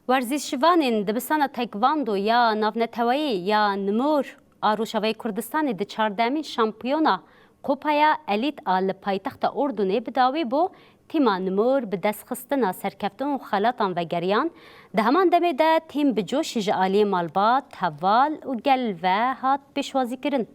ورزشیوانên dibistana tekvando ya navneteweyê ya Nimor a Rojavayê Kurdistanê di çardemîn şampiyona Kopaya Elît a li paytexta Ordunê bi dawî bû tîma Nimor bi destxistina serkeftin û xelatan vegeriyan di heman demê de tîm bi coşî ji aliyê malbat, heval û gel ve hat pêşwazîkirin.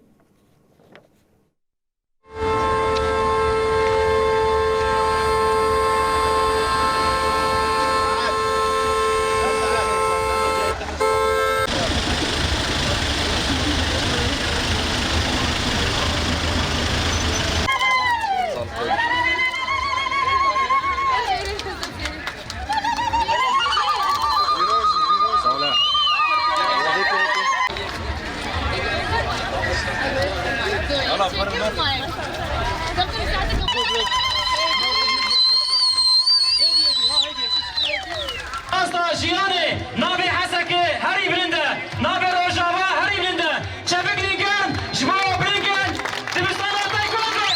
Asla Jiyane, nabe Hasake, Harry Blinde, nabe Rojava, Harry Blinde, Çevik Ligen, Jmao Blinken, Dibistana Taekwondo.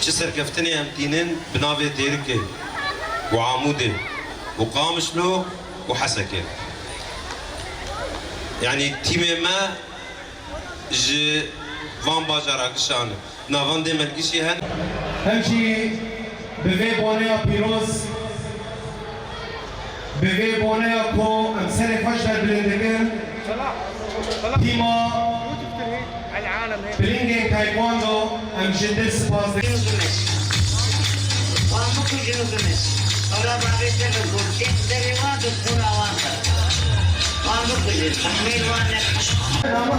چه سرکفتنی امتینن بناوی دیرکه و عموده و قامشلو و حسكه يعني تيم ما ج وان باجارا كشان نافان دي ملكشي هن همشي بغي بونيا بيروز بغي بونيا كو امسر فشل بلندگن تيما بلينجين تايكواندو امشي دل سپاس وامكو جنوبمس اورا باقيتن گورتي دريما دكون اوانتا وامكو جن ميلوان نامه